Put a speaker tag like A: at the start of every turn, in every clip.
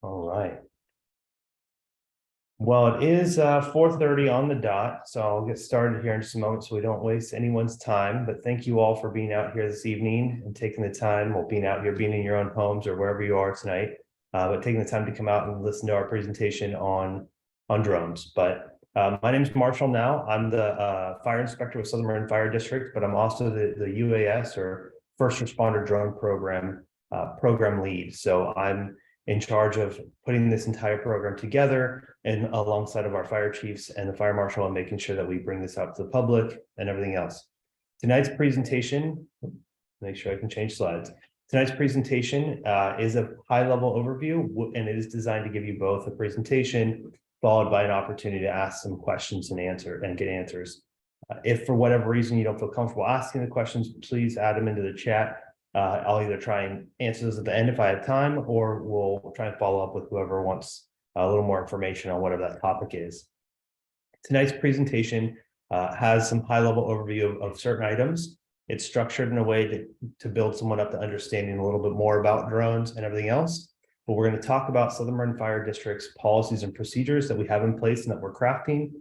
A: All right. Well, it is 4:30 on the dot, so I'll get started here in just a moment so we don't waste anyone's time. But thank you all for being out here this evening and taking the time, well, being out here, being in your own homes or wherever you are tonight, but taking the time to come out and listen to our presentation on drones. But my name is Marshall now. I'm the fire inspector with Southern Marin Fire District, but I'm also the UAS or First Responder Drone Program program lead. So I'm in charge of putting this entire program together and alongside of our fire chiefs and the fire marshal and making sure that we bring this out to the public and everything else. Tonight's presentation, make sure I can change slides. Tonight's presentation is a high-level overview, and it is designed to give you both a presentation followed by an opportunity to ask some questions and get answers. If for whatever reason you don't feel comfortable asking the questions, please add them into the chat. I'll either try and answer those at the end if I have time, or we'll try and follow up with whoever wants a little more information on whatever that topic is. Tonight's presentation has some high-level overview of certain items. It's structured in a way to build someone up to understanding a little bit more about drones and everything else. But we're going to talk about Southern Marin Fire District's policies and procedures that we have in place and that we're crafting,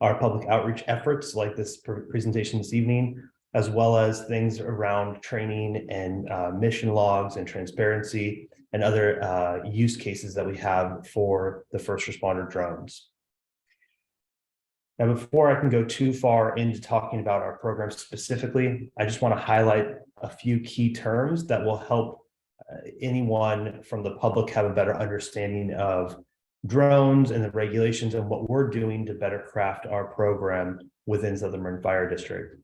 A: our public outreach efforts like this presentation this evening, as well as things around training and mission logs and transparency and other use cases that we have for the first responder drones. Now, before I can go too far into talking about our program specifically, I just want to highlight a few key terms that will help anyone from the public have a better understanding of drones and the regulations and what we're doing to better craft our program within Southern Marin Fire District.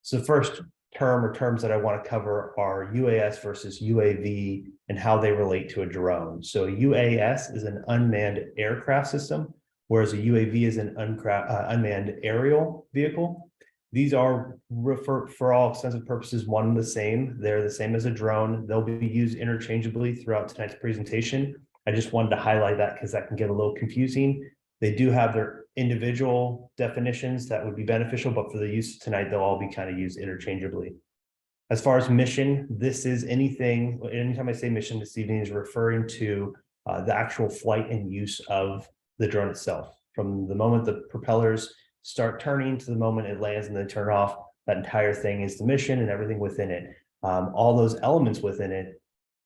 A: So the first term or terms that I want to cover are UAS versus UAV and how they relate to a drone. So UAS is an unmanned aircraft system, whereas a UAV is an unmanned aerial vehicle. These are, for all extensive purposes, one and the same. They're the same as a drone. They'll be used interchangeably throughout tonight's presentation. I just wanted to highlight that because that can get a little confusing. They do have their individual definitions that would be beneficial, but for the use tonight, they'll all be kind of used interchangeably. As far as mission, this is anything, anytime I say mission this evening is referring to the actual flight and use of the drone itself. From the moment the propellers start turning to the moment it lands and then turn off, that entire thing is the mission and everything within it. All those elements within it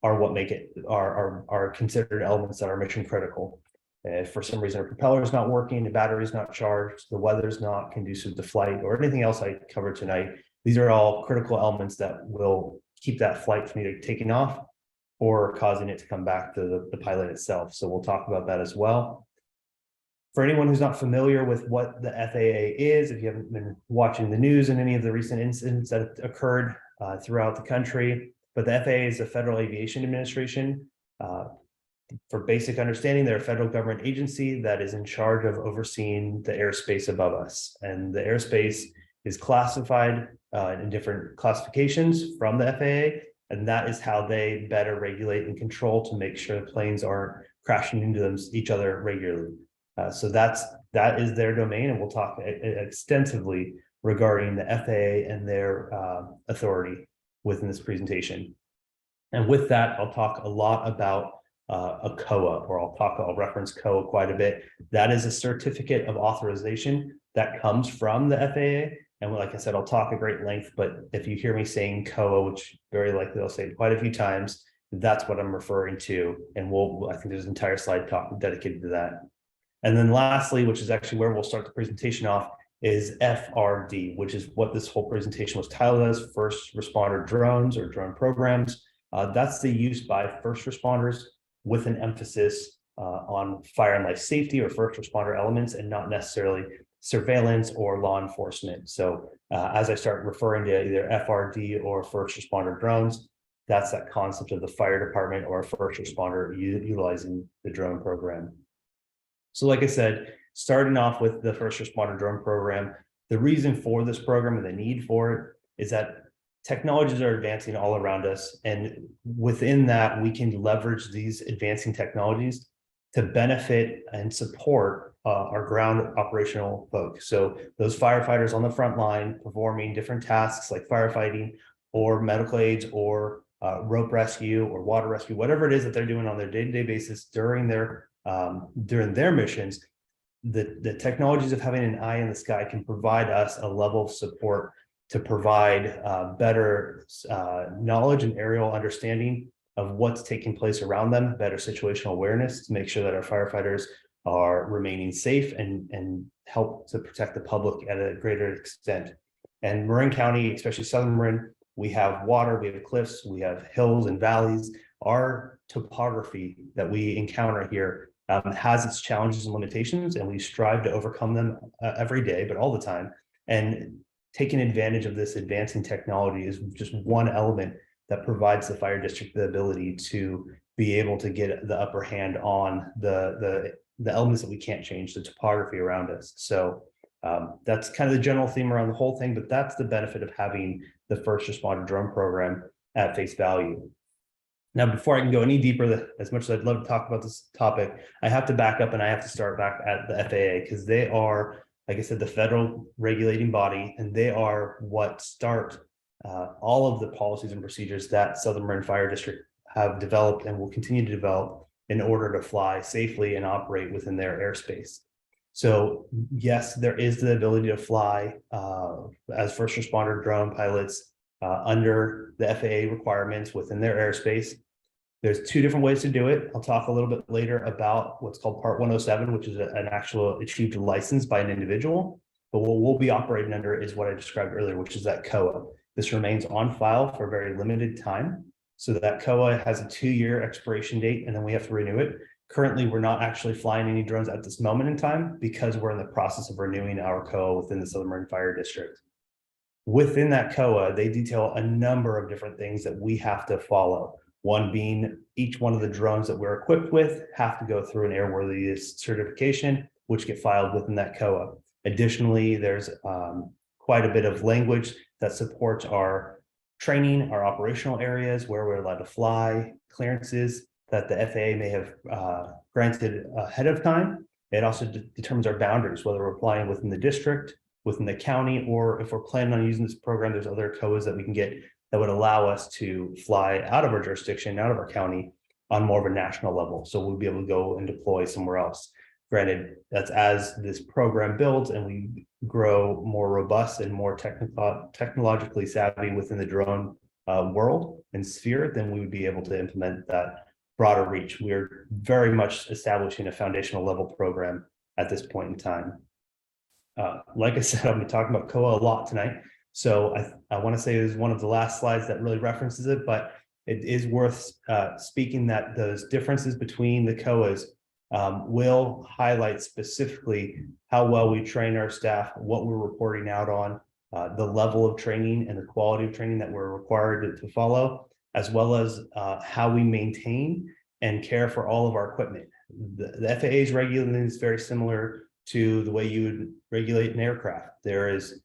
A: are what make it, are considered elements that are mission critical. If for some reason a propeller is not working, the battery is not charged, the weather's not conducive to flight, or anything else I covered tonight, these are all critical elements that will keep that flight from either taking off or causing it to come back to the pilot itself. So we'll talk about that as well. For anyone who's not familiar with what the FAA is, if you haven't been watching the news and any of the recent incidents that have occurred throughout the country, but the FAA is the Federal Aviation Administration. For basic understanding, they're a federal government agency that is in charge of overseeing the airspace above us. And the airspace is classified in different classifications from the FAA, and that is how they better regulate and control to make sure the planes aren't crashing into each other regularly. So that is their domain, and we'll talk extensively regarding the FAA and their authority within this presentation. And with that, I'll talk a lot about a COA, or I'll reference COA quite a bit. That is a certificate of authorization that comes from the FAA. And like I said, I'll talk at great length, but if you hear me saying COA, which very likely I'll say it quite a few times, that's what I'm referring to. And I think there's an entire slide talk dedicated to that. And then lastly, which is actually where we'll start the presentation off, is FRD, which is what this whole presentation was titled as, First Responder Drones or Drone Programs. That's the use by first responders with an emphasis on fire and life safety or first responder elements, and not necessarily surveillance or law enforcement. So as I start referring to either FRD or first responder drones, that's that concept of the fire department or a first responder utilizing the drone program. So like I said, starting off with the first responder drone program, the reason for this program and the need for it is that technologies are advancing all around us. And within that, we can leverage these advancing technologies to benefit and support our ground operational folks. So those firefighters on the front line performing different tasks like firefighting or medical aids or rope rescue or water rescue, whatever it is that they're doing on their day-to-day basis during their missions. The technologies of having an eye in the sky can provide us a level of support to provide better knowledge and aerial understanding of what's taking place around them, better situational awareness to make sure that our firefighters are remaining safe and help to protect the public at a greater extent. And Marin County, especially Southern Marin, we have water, we have cliffs, we have hills and valleys. Our topography that we encounter here has its challenges and limitations, and we strive to overcome them every day, but all the time. And taking advantage of this advancing technology is just one element that provides the fire district the ability to be able to get the upper hand on the elements that we can't change, the topography around us. So that's kind of the general theme around the whole thing, but that's the benefit of having the first responder drone program at face value. Now, before I can go any deeper, as much as I'd love to talk about this topic, I have to back up and I have to start back at the FAA, because they are, like I said, the federal regulating body, and they are what start all of the policies and procedures that Southern Marin Fire District have developed and will continue to develop in order to fly safely and operate within their airspace. So yes, there is the ability to fly as first responder drone pilots under the FAA requirements within their airspace. There's two different ways to do it. I'll talk a little bit later about what's called Part 107, which is an actual achieved license by an individual. But what we'll be operating under is what I described earlier, which is that COA. This remains on file for a very limited time. So that COA has a 2-year expiration date, and then we have to renew it. Currently, we're not actually flying any drones at this moment in time because we're in the process of renewing our COA within the Southern Marin Fire District. Within that COA, they detail a number of different things that we have to follow. One being each one of the drones that we're equipped with have to go through an airworthiness certification, which get filed within that COA. Additionally, there's quite a bit of language that supports our training, our operational areas, where we're allowed to fly, clearances that the FAA may have granted ahead of time. It also determines our boundaries, whether we're flying within the district, within the county, or if we're planning on using this program, there's other COAs that we can get that would allow us to fly out of our jurisdiction, out of our county on more of a national level. So we'll be able to go and deploy somewhere else. Granted, that's as this program builds and we grow more robust and more technologically savvy within the drone world and sphere, then we would be able to implement that broader reach. We are very much establishing a foundational level program at this point in time. Like I said, I'll be talking about COA a lot tonight. So I want to say it is one of the last slides that really references it, but it is worth speaking that those differences between the COAs will highlight specifically how well we train our staff, what we're reporting out on, the level of training and the quality of training that we're required to follow, as well as how we maintain and care for all of our equipment. The FAA's regulating is very similar to the way you would regulate an aircraft. There is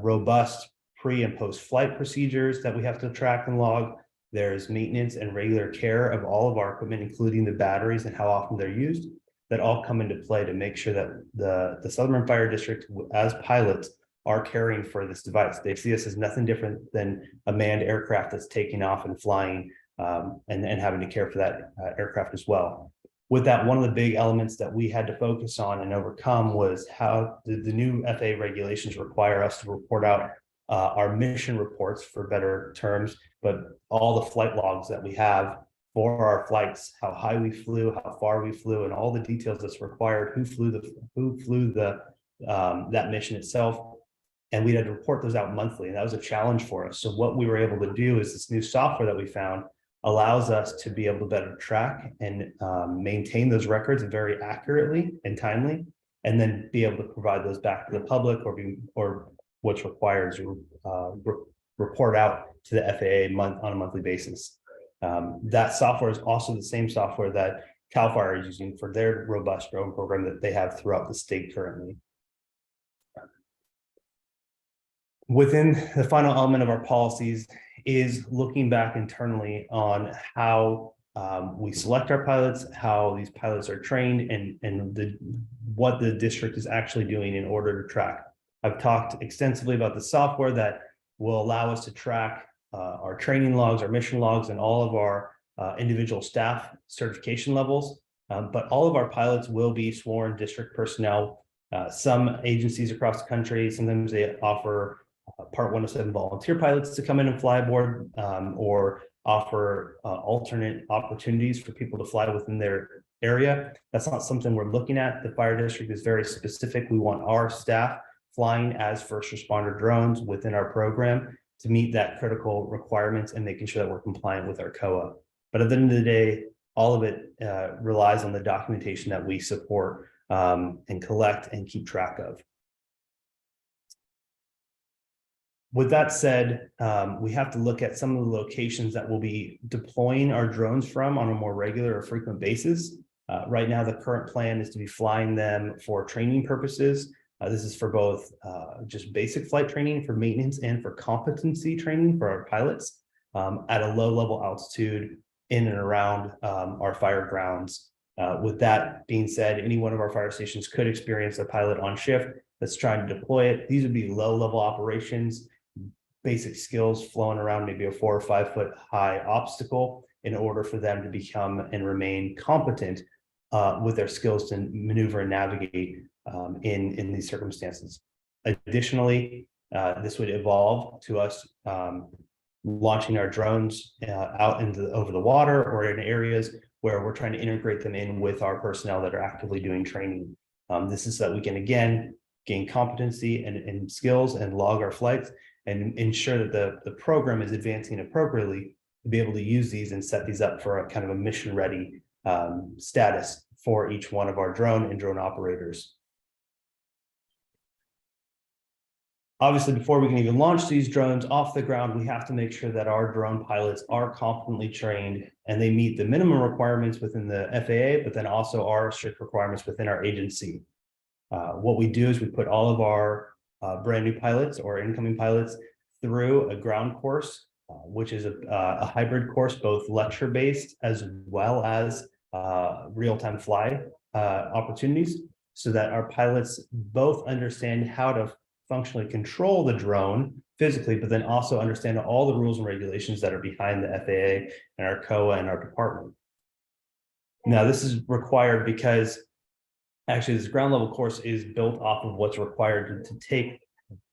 A: robust pre and post flight procedures that we have to track and log. There's maintenance and regular care of all of our equipment, including the batteries and how often they're used, that all come into play to make sure that the Southern Marin Fire District, as pilots, are caring for this device. They see us as nothing different than a manned aircraft that's taking off and flying and having to care for that aircraft as well. With that, one of the big elements that we had to focus on and overcome was how the new FAA regulations require us to report out our mission reports, for better terms, but all the flight logs that we have for our flights, how high we flew, how far we flew, and all the details that's required, who flew that mission itself. And we had to report those out monthly, and that was a challenge for us. So what we were able to do is this new software that we found allows us to be able to better track and maintain those records very accurately and timely, and then be able to provide those back to the public, or what's required to report out to the FAA on a monthly basis. That software is also the same software that CAL FIRE is using for their robust drone program that they have throughout the state currently. Within the final element of our policies is looking back internally on how we select our pilots, how these pilots are trained, and what the district is actually doing in order to track. I've talked extensively about the software that will allow us to track our training logs, our mission logs, and all of our individual staff certification levels. But all of our pilots will be sworn district personnel. Some agencies across the country, sometimes they offer Part 107 volunteer pilots to come in and fly aboard, or offer alternate opportunities for people to fly within their area. That's not something we're looking at. The fire district is very specific. We want our staff flying as first responder drones within our program to meet that critical requirements and making sure that we're compliant with our COA. But at the end of the day, all of it relies on the documentation that we support and collect and keep track of. With that said, we have to look at some of the locations that we'll be deploying our drones from on a more regular or frequent basis. Right now, the current plan is to be flying them for training purposes. This is for both just basic flight training for maintenance and for competency training for our pilots at a low level altitude in and around our fire grounds. With that being said, any one of our fire stations could experience a pilot on shift that's trying to deploy it. These would be low level operations, basic skills flowing around maybe a 4 or 5 foot high obstacle in order for them to become and remain competent with their skills to maneuver and navigate in these circumstances. Additionally, this would evolve to us launching our drones out over the water or in areas where we're trying to integrate them in with our personnel that are actively doing training. This is so that we can again gain competency and skills and log our flights and ensure that the program is advancing appropriately to be able to use these and set these up for a kind of a mission ready status for each one of our drone and drone operators. Obviously, before we can even launch these drones off the ground, we have to make sure that our drone pilots are competently trained and they meet the minimum requirements within the FAA, but then also our strict requirements within our agency. What we do is we put all of our brand new pilots or incoming pilots through a ground course, which is a hybrid course, both lecture-based as well as real-time fly opportunities, so that our pilots both understand how to functionally control the drone physically, but then also understand all the rules and regulations that are behind the FAA and our COA and our department. Now, this is required because actually this ground level course is built off of what's required to take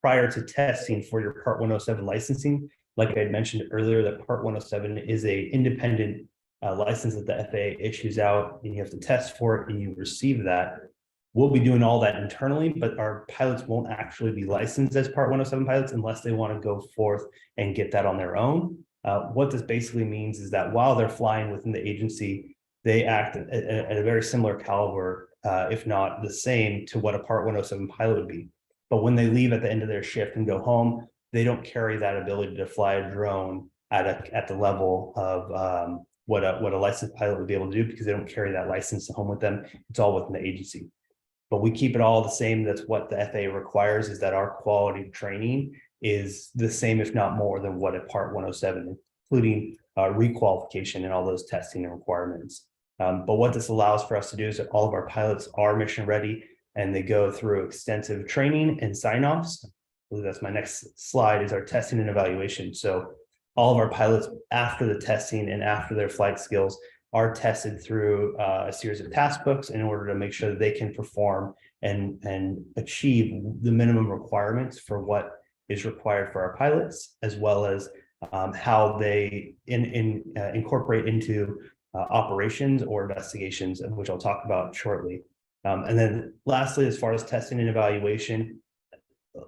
A: prior to testing for your Part 107 licensing. Like I had mentioned earlier, that Part 107 is a independent license that the FAA issues out, and you have to test for it and you receive that. We'll be doing all that internally, but our pilots won't actually be licensed as Part 107 pilots unless they want to go forth and get that on their own. What this basically means is that while they're flying within the agency, they act at a very similar caliber, if not the same, to what a Part 107 pilot would be. But when they leave at the end of their shift and go home, they don't carry that ability to fly a drone at the level of what a licensed pilot would be able to do, because they don't carry that license home with them. It's all within the agency. But we keep it all the same. That's what the FAA requires, is that our quality training is the same, if not more, than what a Part 107, including requalification and all those testing and requirements. But what this allows for us to do is that all of our pilots are mission ready and they go through extensive training and sign-offs. I believe that's my next slide, is our testing and evaluation. So all of our pilots, after the testing and after their flight skills, are tested through a series of task books in order to make sure that they can perform and achieve the minimum requirements for what is required for our pilots, as well as how they incorporate into operations or investigations, which I'll talk about shortly. And then lastly, as far as testing and evaluation,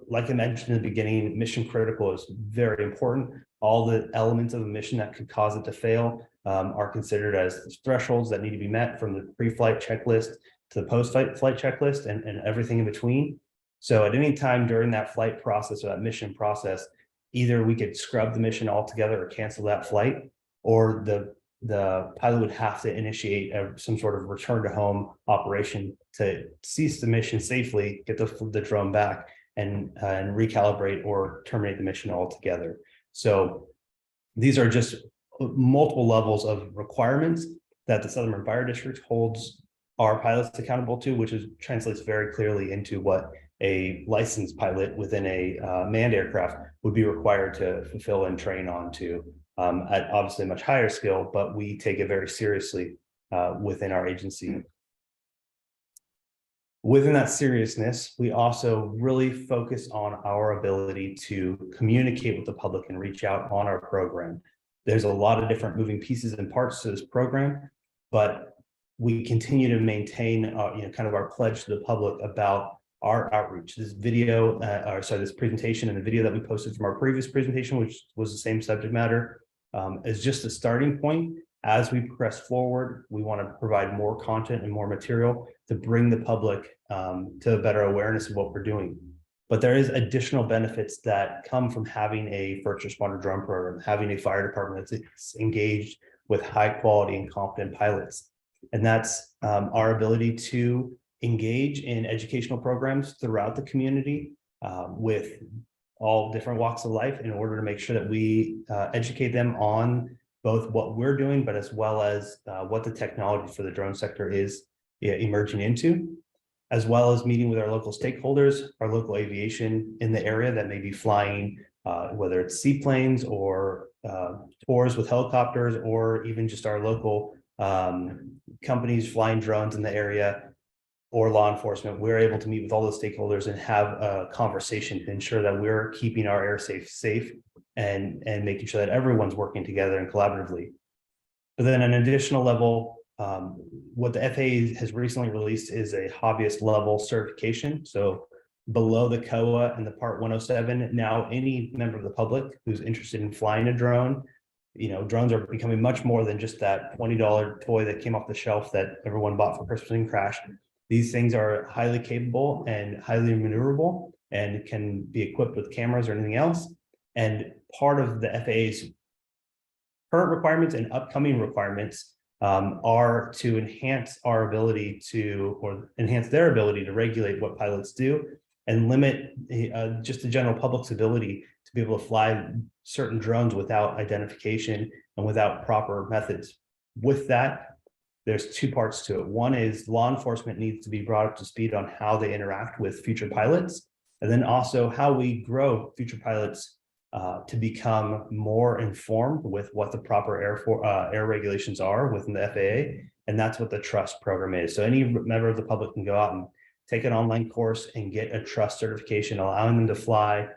A: like I mentioned in the beginning, mission critical is very important. All the elements of a mission that could cause it to fail are considered as thresholds that need to be met, from the pre-flight checklist to the post-flight checklist and everything in between. So at any time during that flight process or that mission process, either we could scrub the mission altogether or cancel that flight, or the pilot would have to initiate some sort of return to home operation to cease the mission safely, get the drone back, and recalibrate or terminate the mission altogether. So these are just multiple levels of requirements that the Southern Marin Fire District holds our pilots accountable to, which translates very clearly into what a licensed pilot within a manned aircraft would be required to fulfill and train onto at obviously a much higher skill, but we take it very seriously within our agency. Within that seriousness, we also really focus on our ability to communicate with the public and reach out on our program. There's a lot of different moving pieces and parts to this program, but we continue to maintain kind of our pledge to the public about our outreach. This video, this presentation and the video that we posted from our previous presentation, which was the same subject matter, is just a starting point. As we progress forward, we want to provide more content and more material to bring the public to a better awareness of what we're doing. But there is additional benefits that come from having a first responder drone program, having a fire department that's engaged with high quality and competent pilots. And that's our ability to engage in educational programs throughout the community with all different walks of life in order to make sure that we educate them on both what we're doing, but as well as what the technology for the drone sector is emerging into, as well as meeting with our local stakeholders, our local aviation in the area that may be flying, whether it's seaplanes or tours with helicopters, or even just our local companies flying drones in the area, or law enforcement. We're able to meet with all those stakeholders and have a conversation to ensure that we're keeping our airspace safe and making sure that everyone's working together and collaboratively. But then an additional level, what the FAA has recently released is a hobbyist level certification. So below the COA and the Part 107, now any member of the public who's interested in flying a drone, drones are becoming much more than just that $20 toy that came off the shelf that everyone bought for Christmas and crashed. These things are highly capable and highly maneuverable and can be equipped with cameras or anything else. And part of the FAA's current requirements and upcoming requirements are to enhance our ability to, or enhance their ability to regulate what pilots do and limit just the general public's ability to be able to fly certain drones without identification and without proper methods. With that, there's two parts to it. One is law enforcement needs to be brought up to speed on how they interact with future pilots, and then also how we grow future pilots to become more informed with what the proper air regulations are within the FAA, and that's what the trust program is. So any member of the public can go out and take an online course and get a trust certification, allowing them to fly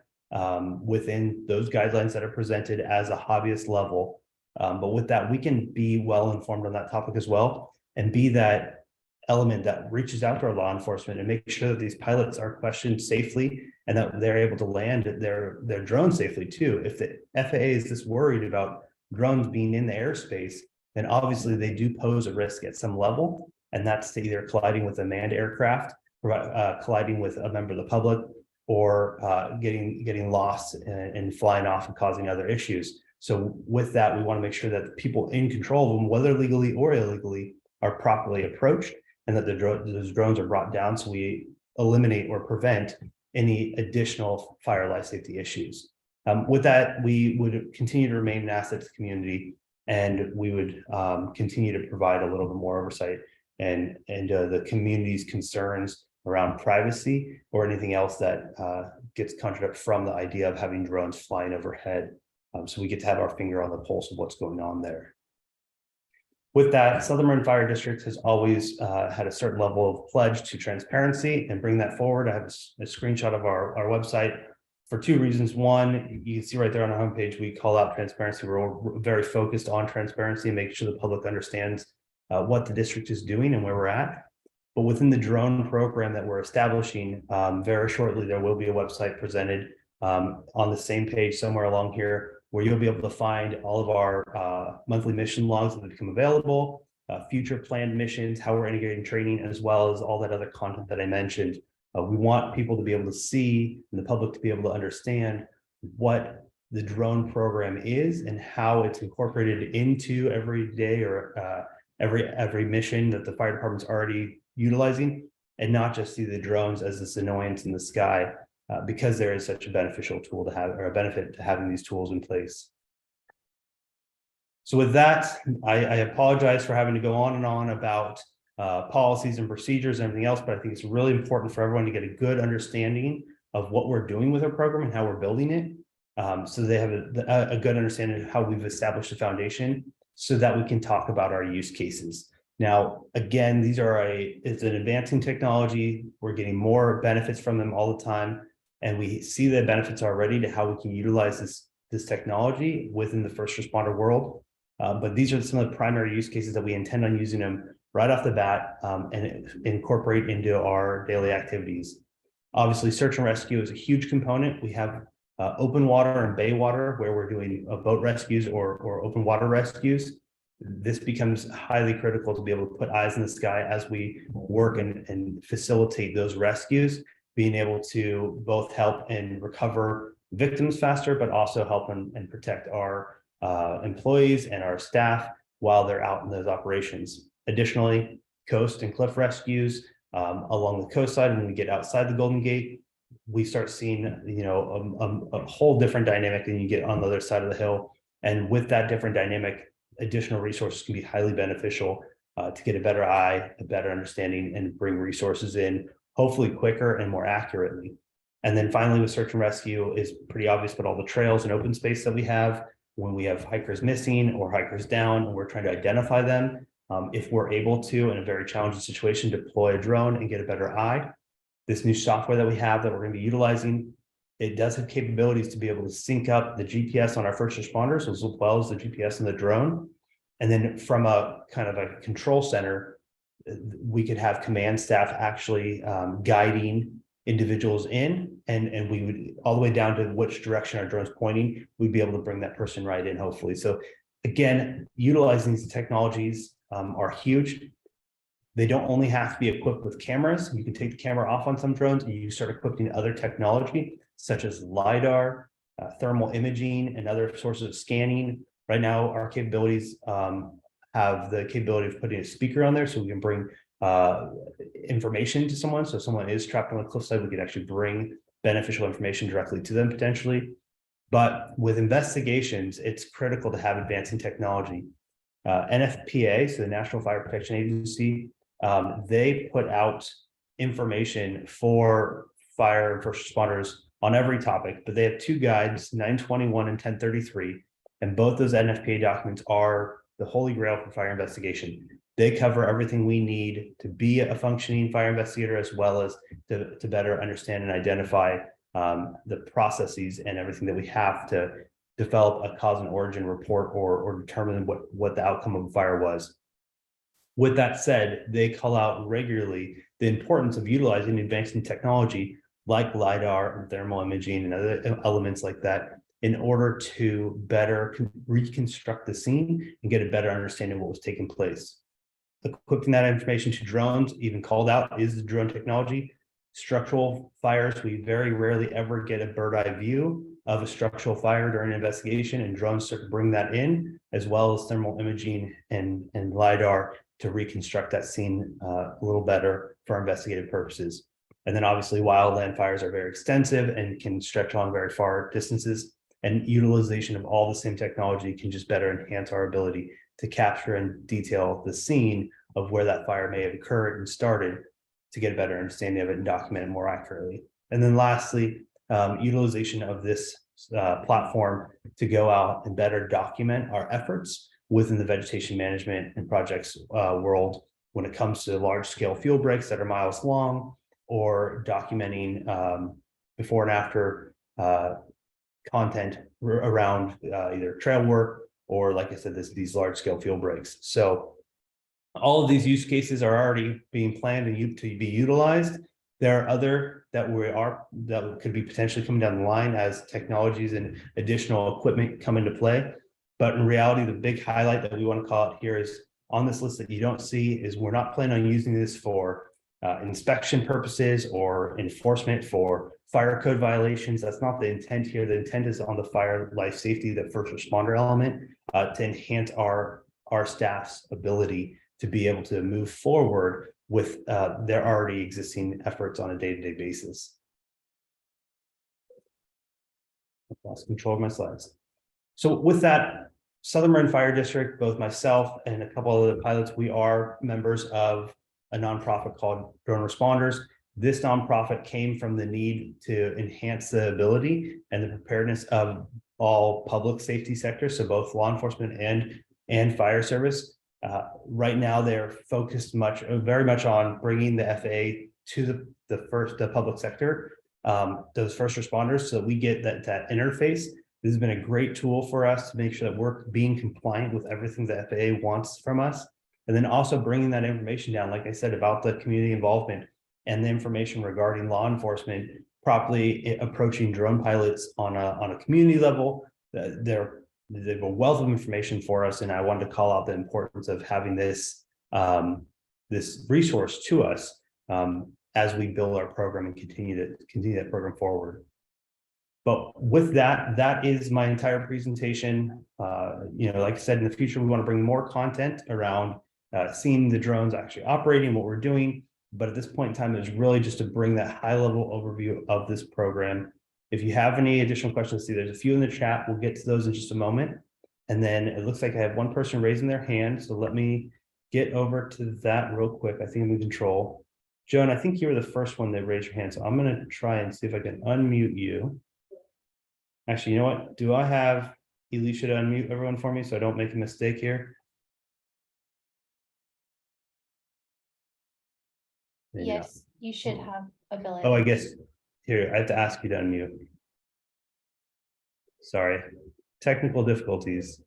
A: within those guidelines that are presented as a hobbyist level. But with that, we can be well informed on that topic as well, and be that element that reaches out to our law enforcement and make sure that these pilots are questioned safely and that they're able to land their drone safely too. If the FAA is this worried about drones being in the airspace, then obviously they do pose a risk at some level, and that's to either colliding with a manned aircraft, or colliding with a member of the public, or getting lost and flying off and causing other issues. So with that, we want to make sure that the people in control of them, whether legally or illegally, are properly approached, and that those drones are brought down so we eliminate or prevent any additional fire life safety issues. With that, we would continue to remain an asset to the community, and we would continue to provide a little bit more oversight and the community's concerns around privacy or anything else that gets conjured up from the idea of having drones flying overhead. So we get to have our finger on the pulse of what's going on there. With that, Southern Marin Fire District has always had a certain level of pledge to transparency, and bring that forward. I have a screenshot of our website for two reasons. One, you can see right there on our homepage, we call out transparency. We're very focused on transparency and making sure the public understands what the district is doing and where we're at. But within the drone program that we're establishing, very shortly, there will be a website presented on the same page somewhere along here, where you'll be able to find all of our monthly mission logs that become available, future planned missions, how we're integrating training, as well as all that other content that I mentioned. We want people to be able to see, and the public to be able to understand what the drone program is and how it's incorporated into every day or every mission that the fire department's already utilizing, and not just see the drones as this annoyance in the sky. Because there is such a beneficial tool to have, or a benefit to having these tools in place. So with that, I apologize for having to go on and on about policies and procedures and everything else, but I think it's really important for everyone to get a good understanding of what we're doing with our program and how we're building it. So they have a good understanding of how we've established a foundation so that we can talk about our use cases. Now, again, it's an advancing technology. We're getting more benefits from them all the time. And we see the benefits already to how we can utilize this technology within the first responder world. But these are some of the primary use cases that we intend on using them right off the bat and incorporate into our daily activities. Obviously, search and rescue is a huge component. We have open water and bay water where we're doing boat rescues or open water rescues. This becomes highly critical to be able to put eyes in the sky as we work and facilitate those rescues, being able to both help and recover victims faster, but also help and protect our employees and our staff while they're out in those operations. Additionally, coast and cliff rescues along the coast side. When we get outside the Golden Gate, we start seeing, a whole different dynamic than you get on the other side of the hill. And with that different dynamic, additional resources can be highly beneficial to get a better eye, a better understanding, and bring resources in, hopefully quicker and more accurately. And then finally, with search and rescue is pretty obvious, but all the trails and open space that we have, when we have hikers missing or hikers down, and we're trying to identify them, if we're able to, in a very challenging situation, deploy a drone and get a better eye. This new software that we have that we're going to be utilizing, it does have capabilities to be able to sync up the GPS on our first responders as well as the GPS on the drone. And then from a kind of a control center, we could have command staff actually guiding individuals in, and we would all the way down to which direction our drone's pointing, we'd be able to bring that person right in, hopefully. So again, utilizing these technologies are huge. They don't only have to be equipped with cameras. You can take the camera off on some drones and you start equipping other technology, such as LiDAR, thermal imaging, and other sources of scanning. Right now, our capabilities have the capability of putting a speaker on there so we can bring information to someone. So if someone is trapped on the cliffside, we can actually bring beneficial information directly to them potentially. But with investigations, it's critical to have advancing technology. NFPA, so the National Fire Protection Agency, they put out information for fire and first responders on every topic, but they have two guides, 921 and 1033. And both those NFPA documents are the holy grail for fire investigation. They cover everything we need to be a functioning fire investigator, as well as to better understand and identify the processes and everything that we have to develop a cause and origin report or determine what the outcome of a fire was. With that said, they call out regularly the importance of utilizing advancing technology like LiDAR and thermal imaging and other elements like that in order to better reconstruct the scene and get a better understanding of what was taking place. Equipping that information to drones, even called out, is the drone technology. Structural fires, we very rarely ever get a bird eye view of a structural fire during an investigation, and drones start to bring that in, as well as thermal imaging and LiDAR to reconstruct that scene a little better for investigative purposes. And then obviously wildland fires are very extensive and can stretch on very far distances, and utilization of all the same technology can just better enhance our ability to capture and detail the scene of where that fire may have occurred and started to get a better understanding of it and document it more accurately. And then lastly, utilization of this platform to go out and better document our efforts within the vegetation management and projects world when it comes to large scale field breaks that are miles long, or documenting before and after content around either trail work or, like I said, these large scale field breaks. So all of these use cases are already being planned and to be utilized. There are other that could be potentially coming down the line as technologies and additional equipment come into play. But in reality, the big highlight that we want to call out here is on this list that you don't see is we're not planning on using this for inspection purposes or enforcement for fire code violations. That's not the intent here. The intent is on the fire life safety, that first responder element, to enhance our staff's ability to be able to move forward with their already existing efforts on a day-to-day basis. I've lost control of my slides. So with that, Southern Marin Fire District, both myself and a couple of other pilots, we are members of
B: a nonprofit called Drone Responders. This nonprofit came from the need to enhance the ability and the preparedness of all public safety sectors, so both law enforcement and fire service. Right now, they're focused very much on bringing the FAA to the public sector, those first responders, so we get that interface. This has been a great tool for us to make sure that we're being compliant with everything the FAA wants from us, and then also bringing that information down, like I said, about the community involvement and the information regarding law enforcement properly approaching drone pilots on a community level. They have a wealth of information for us, and I wanted to call out the importance of having this this resource to us as we build our program and continue that program forward. But with that, that is my entire presentation. Like I said, in the future, we want to bring more content around seeing the drones actually operating, what we're doing. But at this point in time, it's really just to bring that high level overview of this program. If you have any additional questions, see, there's a few in the chat. We'll get to those in just a moment. And then it looks like I have one person raising their hand. So let me get over to that real quick. I think I'm in control. Joan, I think you were the first one that raised your hand. So I'm going to try and see if I can unmute you. Actually, you know what? Do I have Elisha to unmute everyone for me so I don't make a mistake here? Maybe
C: yes, not. You should have ability.
B: Oh, I guess here, I have to ask you to unmute. Sorry, technical difficulties.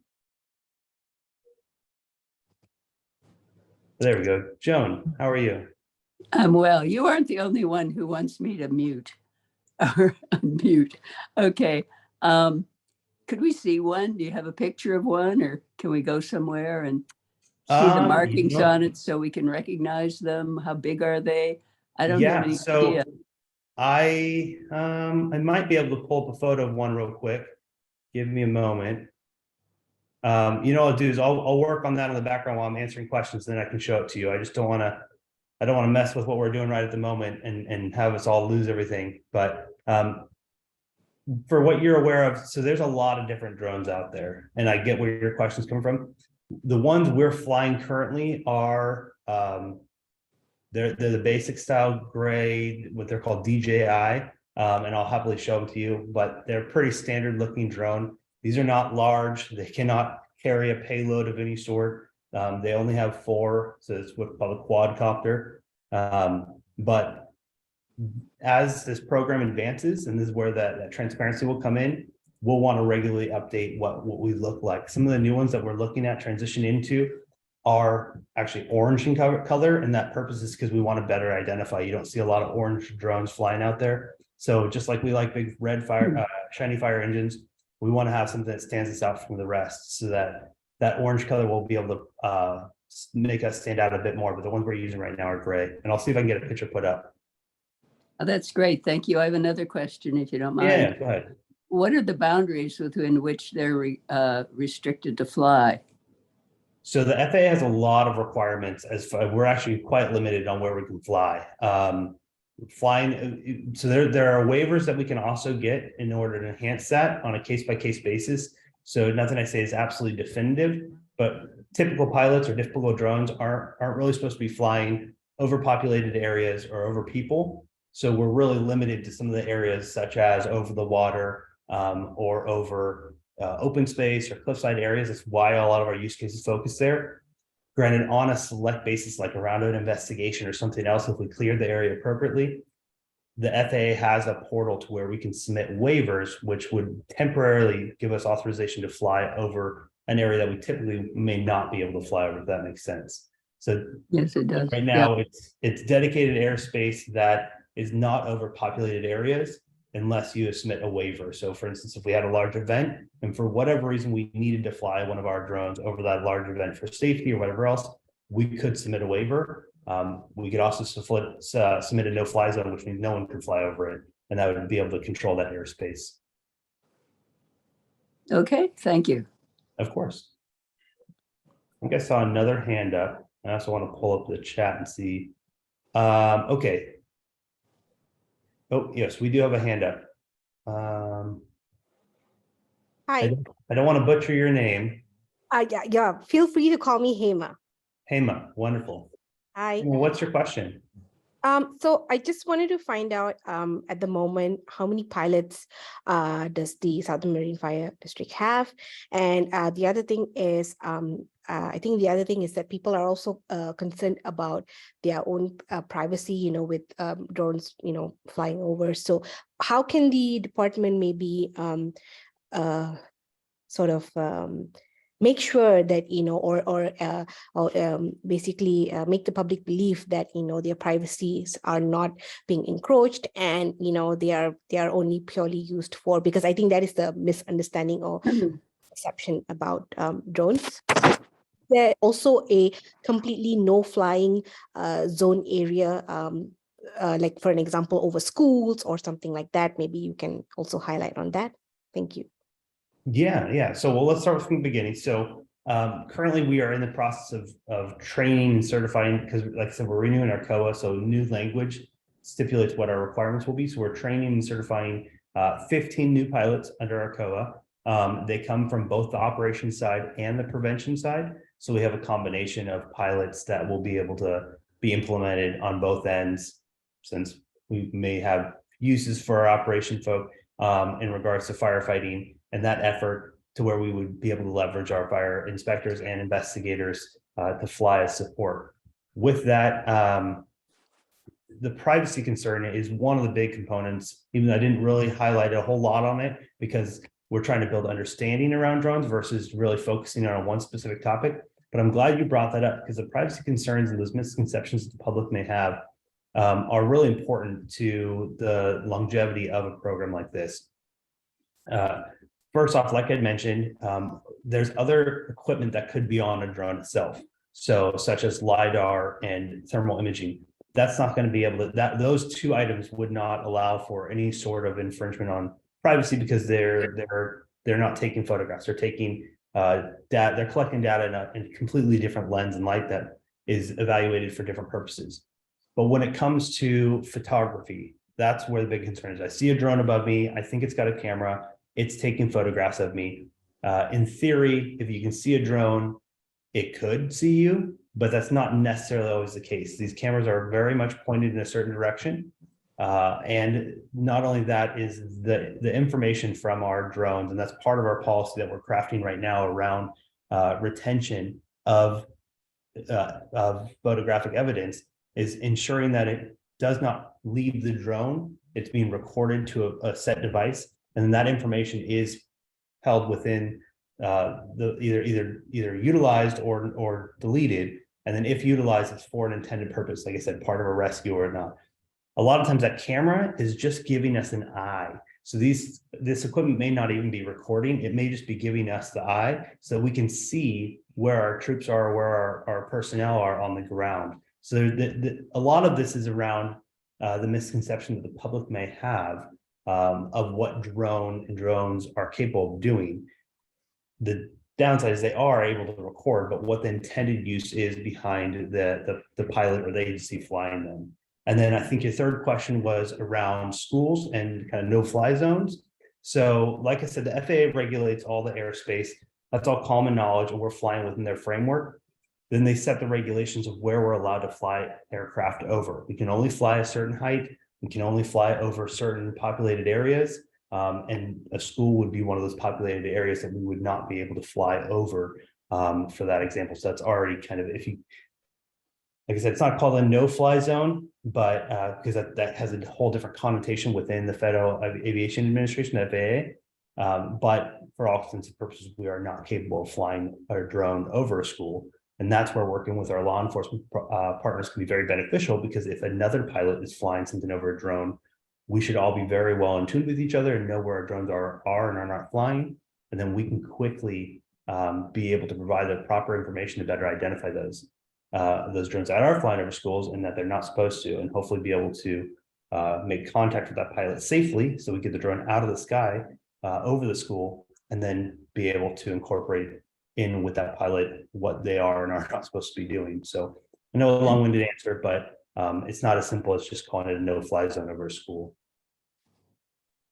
B: There we go. Joan, how are you?
D: I'm well. You aren't the only one who wants me to mute or unmute. Okay. Could we see one? Do you have a picture of one, or can we go somewhere and see the markings on it so we can recognize them? How big are they? I don't have any idea.
B: I might be able to pull up a photo of one real quick. Give me a moment. What I'll do is I'll work on that in the background while I'm answering questions, then I can show it to you. I just don't want to mess with what we're doing right at the moment and have us all lose everything. But for what you're aware of, so there's a lot of different drones out there, and I get where your questions come from. The ones we're flying currently are they're the basic style gray, what they're called DJI, and I'll happily show them to you, but they're pretty standard looking drone. These are not large. They cannot carry a payload of any sort. They only have 4, so it's what's called a quadcopter. But as this program advances, and this is where that transparency will come in, we'll want to regularly update what we look like. Some of the new ones that we're looking at transition into are actually orange in color, and that purpose is because we want to better identify. You don't see a lot of orange drones flying out there. So just like we like big red fire, shiny fire engines, we want to have something that stands us out from the rest, so that orange color will be able to make us stand out a bit more. But the ones we're using right now are gray, and I'll see if I can get a picture put up.
D: Oh, that's great. Thank you. I have another question, if you don't mind.
B: Yeah, go ahead.
D: What are the boundaries within which they're restricted to fly?
B: So the FAA has a lot of requirements. We're actually quite limited on where we can fly. Flying, so there are waivers that we can also get in order to enhance that on a case-by-case basis. So nothing I say is absolutely definitive, but typical pilots or typical drones aren't really supposed to be flying over populated areas or over people. So we're really limited to some of the areas such as over the water or over open space or cliffside areas. That's why a lot of our use cases focus there. Granted, on a select basis, like around an investigation or something else, if we clear the area appropriately, the FAA has a portal to where we can submit waivers, which would temporarily give us authorization to fly over an area that we typically may not be able to fly over, if that makes sense. So
D: yes, it does.
B: Right now, it's dedicated airspace that is not over populated areas unless you submit a waiver. So for instance, if we had a large event and for whatever reason we needed to fly one of our drones over that large event for safety or whatever else, we could submit a waiver. We could also submit a no-fly zone, which means no one can fly over it, and that would be able to control that airspace.
D: Okay, thank you.
B: Of course. I think I saw another hand up. I also want to pull up the chat and see. Okay. Oh, yes, we do have a hand up.
E: Hi.
B: I don't want to butcher your name.
E: Yeah. Feel free to call me Hema.
B: Hema, wonderful.
E: Hi.
B: What's your question?
E: So I just wanted to find out at the moment how many pilots does the Southern Marine Fire District have, and the other thing is I think the other thing is that people are also concerned about their own privacy, with drones, flying over. So how can the department maybe sort of make sure that or basically make the public believe that their privacies are not being encroached, and they are only purely used for, because I think that is the misunderstanding or perception about drones. There also a completely no flying zone area, like for an example over schools or something like that. Maybe you can also highlight on that. Thank you.
B: Yeah. So let's start from the beginning. So currently we are in the process of training and certifying, because like I said, we're renewing our COA. So new language stipulates what our requirements will be. So we're training and certifying 15 new pilots under our COA. They come from both the operations side and the prevention side. So we have a combination of pilots that will be able to be implemented on both ends, since we may have uses for our operation folk in regards to firefighting, and that effort to where we would be able to leverage our fire inspectors and investigators to fly as support. With that, the privacy concern is one of the big components, even though I didn't really highlight a whole lot on it, because we're trying to build understanding around drones versus really focusing on one specific topic. But I'm glad you brought that up, because the privacy concerns and those misconceptions the public may have are really important to the longevity of a program like this. First off, like I mentioned, there's other equipment that could be on a drone itself. So such as LiDAR and thermal imaging. That's not going to be able to, those two items would not allow for any sort of infringement on privacy, because they're not taking photographs. They're taking data, they're collecting data in a completely different lens and light that is evaluated for different purposes. But when it comes to photography, that's where the big concern is. I see a drone above me. I think it's got a camera. It's taking photographs of me. In theory, if you can see a drone, it could see you, but that's not necessarily always the case. These cameras are very much pointed in a certain direction. And not only that is the information from our drones, and that's part of our policy that we're crafting right now around retention of photographic evidence, is ensuring that it does not leave the drone. It's being recorded to a set device, and that information is held within the either utilized or deleted. And then if utilized, it's for an intended purpose, like I said, part of a rescue or not. A lot of times that camera is just giving us an eye. So this equipment may not even be recording. It may just be giving us the eye so we can see where our troops are, where our personnel are on the ground. So a lot of this is around the misconception that the public may have of what drones are capable of doing. The downside is they are able to record, but what the intended use is behind the pilot or the agency flying them. And then I think your third question was around schools and kind of no-fly zones. So like I said, the FAA regulates all the airspace. That's all common knowledge, and we're flying within their framework. Then they set the regulations of where we're allowed to fly aircraft over. We can only fly a certain height. We can only fly over certain populated areas. And a school would be one of those populated areas that we would not be able to fly over for that example. So that's already kind of, like I said, it's not called a no-fly zone, but because that has a whole different connotation within the Federal Aviation Administration, FAA. But for all intents and purposes, we are not capable of flying a drone over a school. And that's where working with our law enforcement partners can be very beneficial, because if another pilot is flying something over a drone, we should all be very well in tune with each other and know where our drones are and are not flying. And then we can quickly be able to provide the proper information to better identify those drones that are flying over schools and that they're not supposed to, and hopefully be able to make contact with that pilot safely, so we get the drone out of the sky over the school, and then be able to incorporate in with that pilot what they are and are not supposed to be doing. So I know a long-winded answer, but it's not as simple as just calling it a no-fly zone over a school.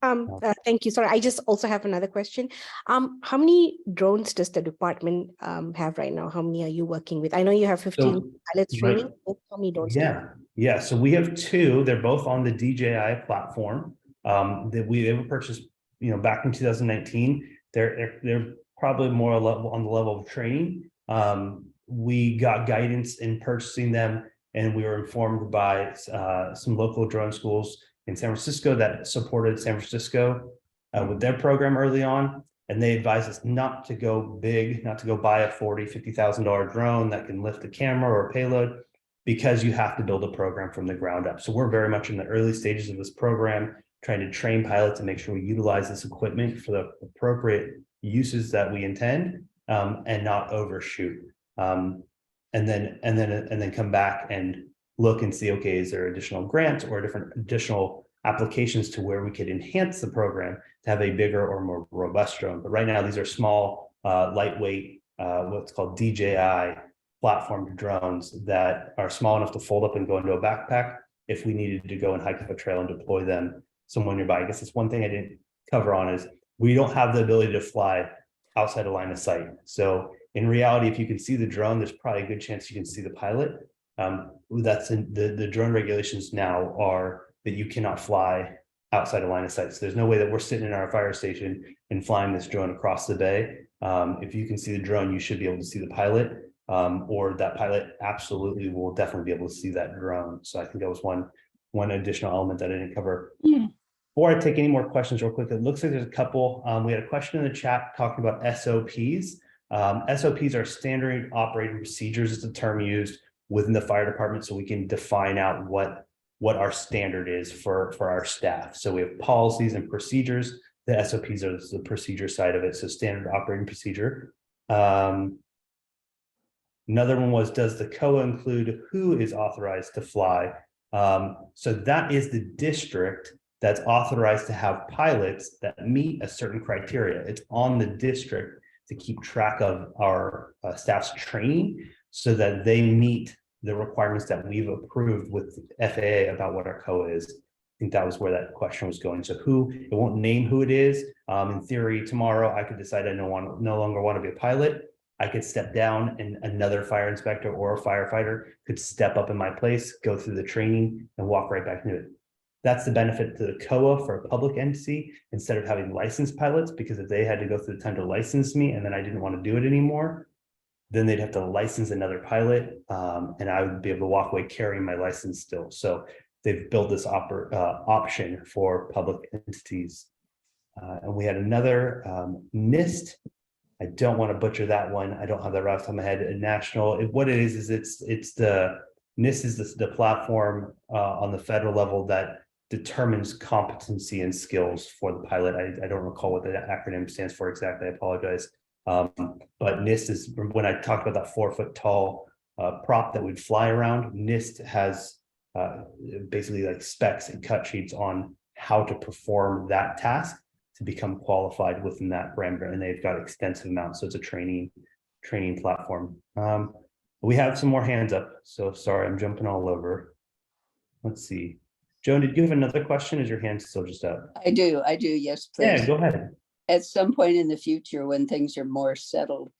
E: Thank you. Sorry, I just also have another question. How many drones does the department have right now? How many are you working with? I know you have 15
B: So,
E: pilots
B: right.
E: training. But how many drones do you have?
B: Yeah. So we have two. They're both on the DJI platform that they were purchased, back in 2019. They're probably more on the level of training. We got guidance in purchasing them, and we were informed by some local drone schools in San Francisco that supported San Francisco with their program early on. And they advised us not to go big, not to go buy a $40,000-$50,000 drone that can lift a camera or a payload, because you have to build a program from the ground up. So we're very much in the early stages of this program, trying to train pilots and make sure we utilize this equipment for the appropriate uses that we intend, and not overshoot. And then come back and look and see, okay, is there additional grants or additional applications to where we could enhance the program to have a bigger or more robust drone. But right now, these are small, lightweight, what's called DJI platform drones that are small enough to fold up and go into a backpack if we needed to go and hike up a trail and deploy them somewhere nearby. I guess that's one thing I didn't cover on is we don't have the ability to fly outside a line of sight. So in reality, if you can see the drone, there's probably a good chance you can see the pilot. That's in the drone regulations now are that you cannot fly outside a line of sight. So there's no way that we're sitting in our fire station and flying this drone across the bay. If you can see the drone, you should be able to see the pilot, or that pilot absolutely will definitely be able to see that drone. So I think that was one additional element that I didn't cover. Before I take any more questions real quick, it looks like there's a couple. We had a question in the chat talking about SOPs. SOPs are standard operating procedures. It's a term used within the fire department so we can define out what our standard is for our staff. So we have policies and procedures. The SOPs are the procedure side of it. So standard operating procedure. Another one was, does the COA include who is authorized to fly? So that is the district that's authorized to have pilots that meet a certain criteria. It's on the district to keep track of our staff's training so that they meet the requirements that we've approved with FAA about what our COA is. I think that was where that question was going. So it won't name who it is. In theory, tomorrow I could decide I no longer want to be a pilot. I could step down and another fire inspector or a firefighter could step up in my place, go through the training and walk right back into it. That's the benefit to the COA for a public entity instead of having licensed pilots, because if they had to go through the time to license me and then I didn't want to do it anymore, then they'd have to license another pilot, and I would be able to walk away carrying my license still. So they've built this option for public entities. And we had another NIST. I don't want to butcher that one. I don't have that right off the top of my head. What it is it's the NIST is the platform on the federal level that determines competency and skills for the pilot. I don't recall what the acronym stands for exactly. I apologize. But NIST is, when I talked about that 4-foot tall prop that would fly around, NIST has basically like specs and cut sheets on how to perform that task to become qualified within that parameter, and they've got extensive amounts. So it's a training platform. We have some more hands up, so sorry, I'm jumping all over. Let's see. Joan, did you have another question? Is your hand still just up?
D: I do, yes, please.
B: Yeah, go ahead.
D: At some point in the future, when things are more settled,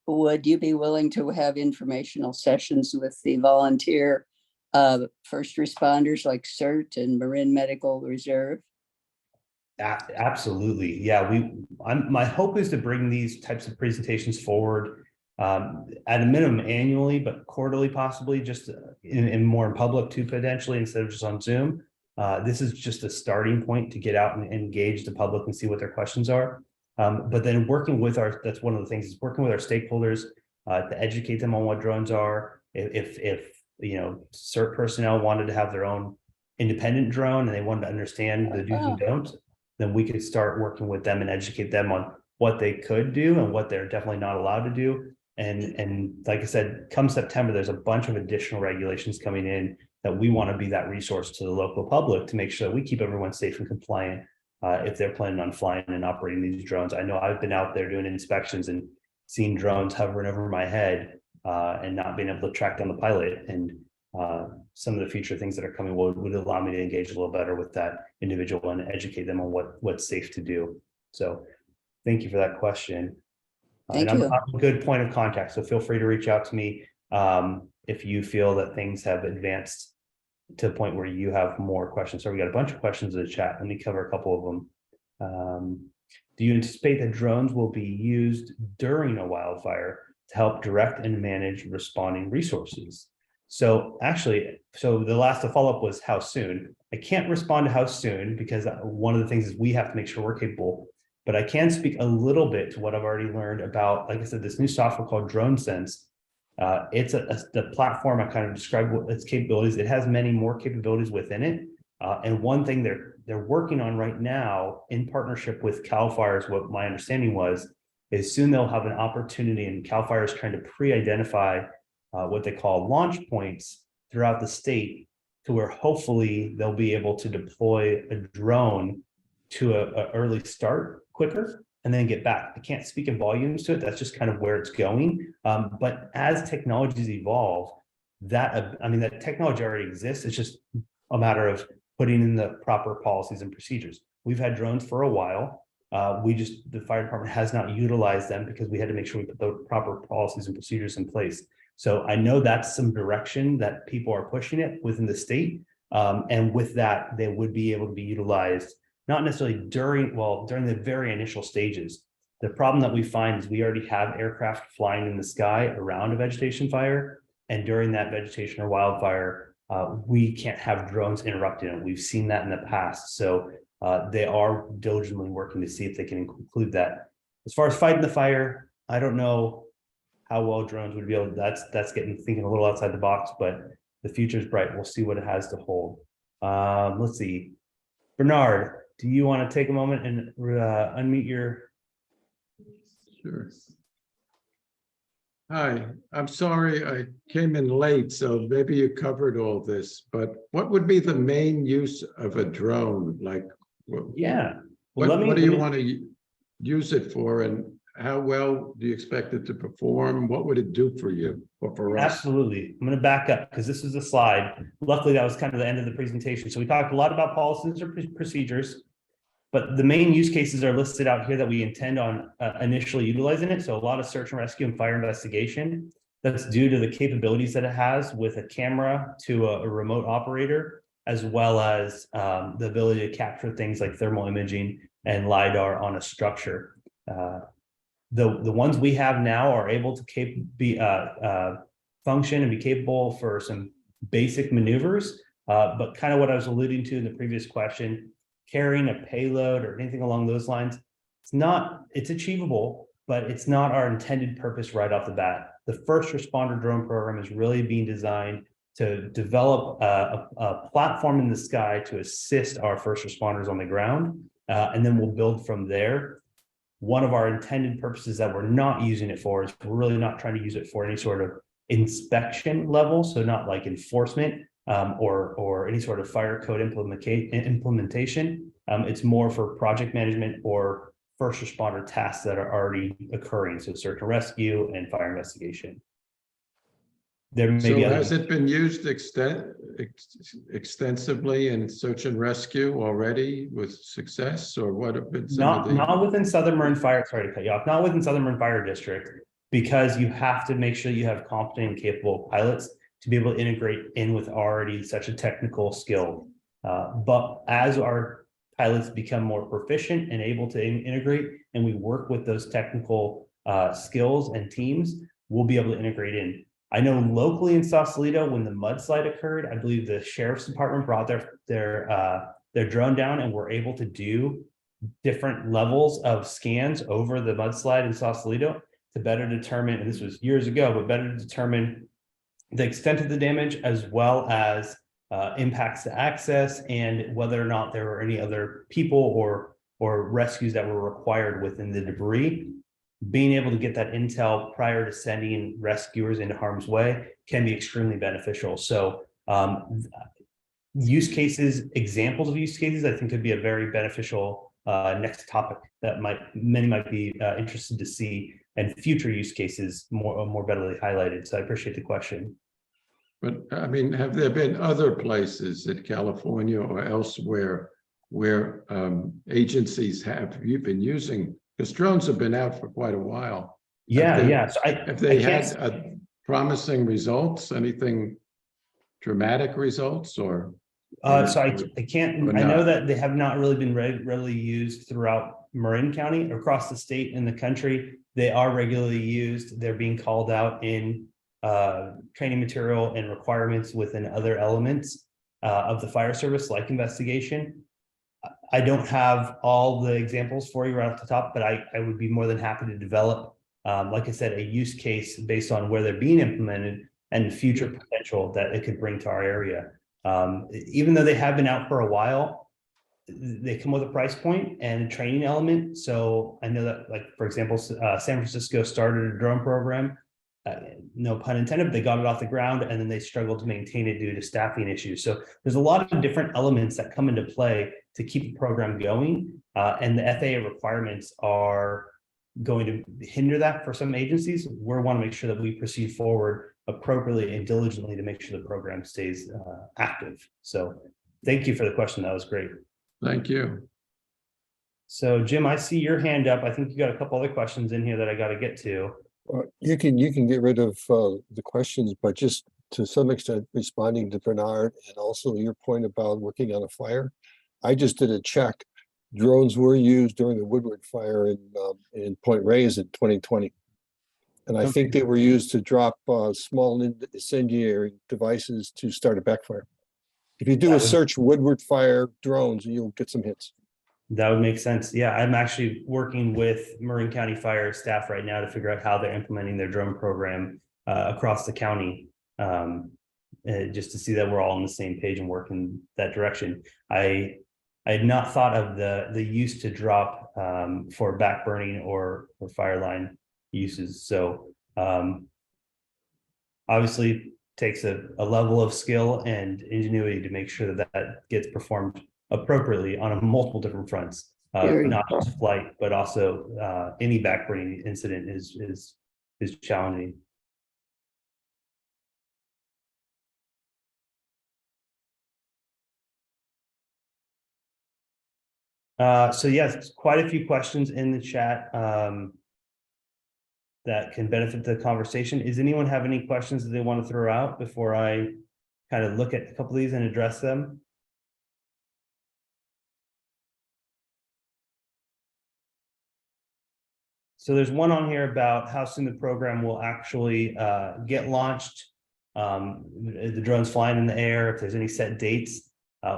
D: would you be willing to have informational sessions with the volunteer first responders like CERT and Marin Medical Reserve?
B: Absolutely. Yeah, my hope is to bring these types of presentations forward at a minimum annually, but quarterly possibly, just in more in public too, potentially, instead of just on Zoom. This is just a starting point to get out and engage the public and see what their questions are. But then working with that's one of the things, is working with our stakeholders to educate them on what drones are. If CERT personnel wanted to have their own independent drone and they wanted to understand the do's and don'ts, then we could start working with them and educate them on what they could do and what they're definitely not allowed to do. And like I said, come September, there's a bunch of additional regulations coming in that we want to be that resource to the local public to make sure that we keep everyone safe and compliant if they're planning on flying and operating these drones. I know I've been out there doing inspections and seen drones hovering over my head and not being able to track down the pilot. And some of the future things that are coming would allow me to engage a little better with that individual and educate them on what's safe to do. So thank you for that question.
D: Thank
B: And
D: you.
B: I'm a good point of contact, so feel free to reach out to me if you feel that things have advanced to a point where you have more questions. So we got a bunch of questions in the chat. Let me cover a couple of them. Do you anticipate that drones will be used during a wildfire to help direct and manage responding resources? So actually, the last follow-up was how soon. I can't respond to how soon because one of the things is we have to make sure we're capable, but I can speak a little bit to what I've already learned about, like I said, this new software called DroneSense. It's the platform I kind of described its capabilities. It has many more capabilities within it. And one thing they're working on right now in partnership with CAL FIRE, is what my understanding was, is soon they'll have an opportunity, and CAL FIRE is trying to pre-identify what they call launch points throughout the state, to where hopefully they'll be able to deploy a drone to a early start quicker and then get back. I can't speak in volumes to it. That's just kind of where it's going. But as technologies evolve, that technology already exists. It's just a matter of putting in the proper policies and procedures. We've had drones for a while. The fire department has not utilized them because we had to make sure we put the proper policies and procedures in place. So I know that's some direction that people are pushing it within the state. And with that, they would be able to be utilized, not necessarily during the very initial stages. The problem that we find is we already have aircraft flying in the sky around a vegetation fire. And during that vegetation or wildfire, we can't have drones interrupting it. We've seen that in the past. So they are diligently working to see if they can include that. As far as fighting the fire, I don't know how well drones would be able to, that's thinking a little outside the box, but the future is bright. We'll see what it has to hold. Let's see. Bernard, do you want to take a moment and unmute your?
F: Sure. Hi, I'm sorry I came in late, so maybe you covered all this, but what would be the main use of a drone? Like,
B: Yeah. Well,
F: what do you want to use it for, and how well do you expect it to perform? What would it do for you or for us?
B: Absolutely. I'm going to back up because this is a slide. Luckily, that was kind of the end of the presentation. So we talked a lot about policies or procedures, but the main use cases are listed out here that we intend on initially utilizing it. So a lot of search and rescue and fire investigation. That's due to the capabilities that it has with a camera to a remote operator, as well as the ability to capture things like thermal imaging and LiDAR on a structure. The ones we have now are able to function and be capable for some basic maneuvers, but kind of what I was alluding to in the previous question, carrying a payload or anything along those lines, it's achievable, but it's not our intended purpose right off the bat. The first responder drone program is really being designed to develop a platform in the sky to assist our first responders on the ground, and then we'll build from there. One of our intended purposes that we're not using it for is we're really not trying to use it for any sort of inspection level, so not like enforcement or any sort of fire code implementation. It's more for project management or first responder tasks that are already occurring, so search and rescue and fire investigation. There may be
F: has it been used extensively in search and rescue already with success, or what have been some of the...
B: Not within Southern Marin Fire, sorry to cut you off, not within Southern Marin Fire District, because you have to make sure you have competent and capable pilots to be able to integrate in with already such a technical skill. But as our pilots become more proficient and able to integrate, and we work with those technical skills and teams, we'll be able to integrate in. I know locally in Sausalito, when the mudslide occurred, I believe the sheriff's department brought their drone down and were able to do different levels of scans over the mudslide in Sausalito to better determine, and this was years ago, but better to determine the extent of the damage, as well as impacts to access and whether or not there were any other people or rescues that were required within the debris. Being able to get that intel prior to sending rescuers into harm's way can be extremely beneficial. So examples of use cases, I think could be a very beneficial next topic that many might be interested to see, and future use cases more readily highlighted. So I appreciate the question.
F: But I mean, have there been other places in California or elsewhere where agencies have you been using? Because drones have been out for quite a while.
A: Yeah. So
F: Have they
A: I can't
F: had promising results? Anything dramatic results or?
A: So I can't,
F: or
A: I know
F: not?
A: that they have not really been readily used throughout Marin County, across the state and the country. They are regularly used. They're being called out in training material and requirements within other elements of the fire service, like investigation. I don't have all the examples for you right off the top, but I would be more than happy to develop, like I said, a use case based on where they're being implemented and future potential that it could bring to our area. Even though they have been out for a while, they come with a price point and a training element. So I know that, like, for example, San Francisco started a drone program. No pun intended, they got it off the ground and then they struggled to maintain it due to staffing issues. So there's a lot of different elements that come into play to keep the program going. And the FAA requirements are going to hinder that for some agencies. We want to make sure that we proceed forward appropriately and diligently to make sure the program stays active. So thank you for the question. That was great.
F: Thank you.
A: So Jim, I see your hand up. I think you got a couple other questions in here that I got to get to.
G: You can get rid of the questions, but just to some extent responding to Bernard and also your point about working on a fire. I just did a check. Drones were used during the Woodward fire in Point Reyes in 2020. And I think they were used to drop small incendiary devices to start a backfire. If you do a search Woodward fire drones, you'll get some hits.
A: That would make sense. Yeah, I'm actually working with Marin County Fire staff right now to figure out how they're implementing their drone program across the county, just to see that we're all on the same page and work in that direction. I had not thought of the use to drop for back burning or fire line uses. So obviously takes a level of skill and ingenuity to make sure that that gets performed appropriately on a multiple different fronts, not just flight, but also any back burning incident is challenging. So yes, quite a few questions in the chat that can benefit the conversation. Is anyone have any questions that they want to throw out before I kind of look at a couple of these and address them? So there's one on here about how soon the program will actually get launched. The drones flying in the air, if there's any set dates.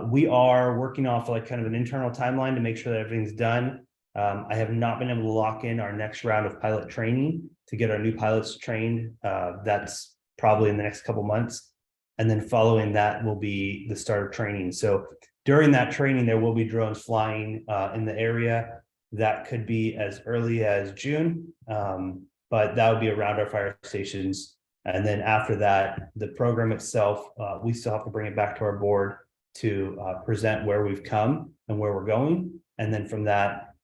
A: We are working off like kind of an internal timeline to make sure that everything's done. I have not been able to lock in our next round of pilot training to get our new pilots trained. That's probably in the next couple months. And then following that will be the start of training. So during that training, there will be drones flying in the area. That could be as early as June, but that would be around our fire stations. And then after that, the program itself, we still have to bring it back to our board to present where we've come and where we're going. And then from that,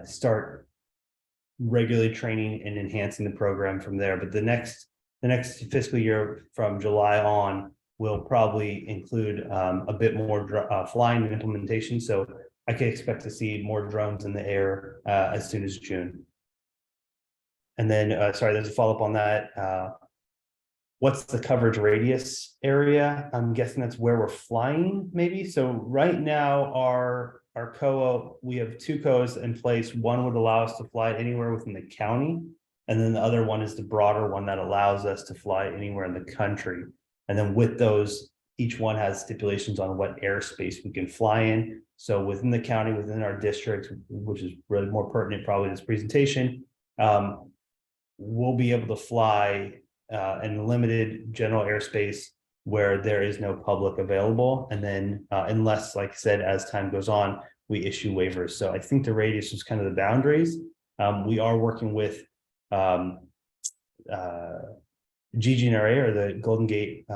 A: start regularly training and enhancing the program from there. But the next fiscal year from July on will probably include a bit more flying and implementation. So I can expect to see more drones in the air as soon as June. And then, sorry, there's a follow-up on that. What's the coverage radius area? I'm guessing that's where we're flying, maybe. So right now, our COA, we have two COAs in place. One would allow us to fly anywhere within the county, and then the other one is the broader one that allows us to fly anywhere in the country. And then with those, each one has stipulations on what airspace we can fly in. So within the county, within our district, which is really more pertinent probably in this presentation, we'll be able to fly in limited general airspace where there is no public available. And then unless, like I said, as time goes on, we issue waivers. So I think the radius is kind of the boundaries. We are working with GGNRA, or the Golden Gate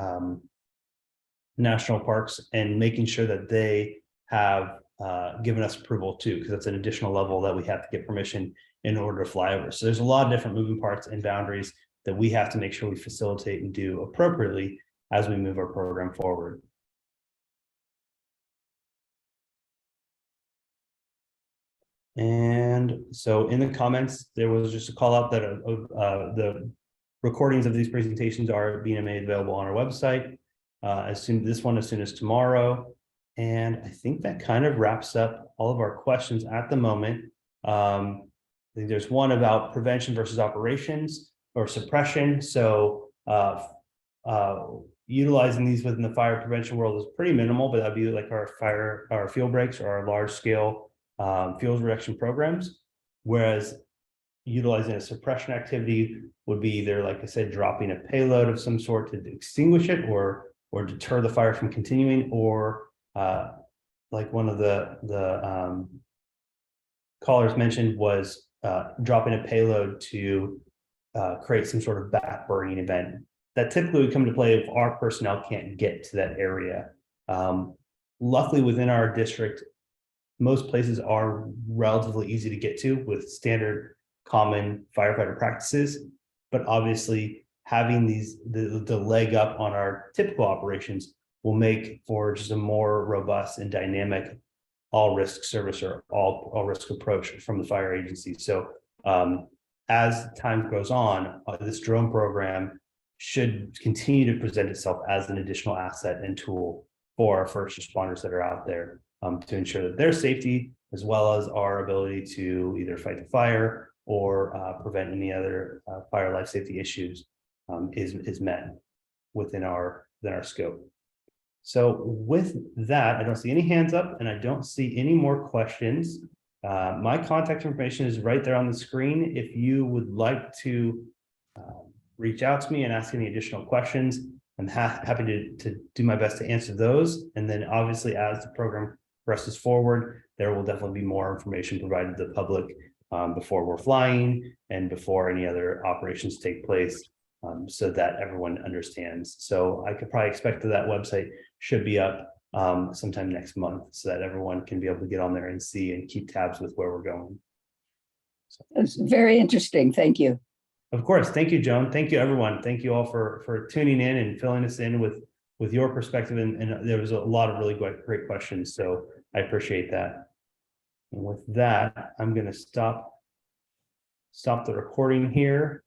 A: National Parks, and making sure that they have given us approval too, because that's an additional level that we have to get permission in order to fly over. So there's a lot of different moving parts and boundaries that we have to make sure we facilitate and do appropriately
B: as we move our program forward. And so in the comments, there was just a call out that the recordings of these presentations are being made available on our website as soon as tomorrow. And I think that kind of wraps up all of our questions at the moment. I think there's one about prevention versus operations or suppression. So utilizing these within the fire prevention world is pretty minimal, but that'd be like our field breaks or our large scale fuels reduction programs. Whereas utilizing a suppression activity would be either, like I said, dropping a payload of some sort to extinguish it or deter the fire from continuing, or like one of the callers mentioned was dropping a payload to create some sort of back burning event that typically would come into play if our personnel can't get to that area. Luckily, within our district, most places are relatively easy to get to with standard common firefighter practices, but obviously having the leg up on our typical operations will make for just a more robust and dynamic all risk service or all risk approach from the fire agency. So as time goes on, this drone program should continue to present itself as an additional asset and tool for our first responders that are out there to ensure that their safety, as well as our ability to either fight the fire or prevent any other fire life safety issues is met within our scope. So with that, I don't see any hands up and I don't see any more questions. My contact information is right there on the screen. If you would like to reach out to me and ask any additional questions, I'm happy to do my best to answer those. And then obviously as the program presses forward, there will definitely be more information provided to the public before we're flying and before any other operations take place, so that everyone understands. So I could probably expect that website should be up sometime next month so that everyone can be able to get on there and see and keep tabs with where we're going. So.
D: It's very interesting. Thank you.
B: Of course. Thank you, Joan. Thank you, everyone. Thank you all for tuning in and filling us in with your perspective. And there was a lot of really great questions. So I appreciate that. And with that, I'm going to stop the recording here.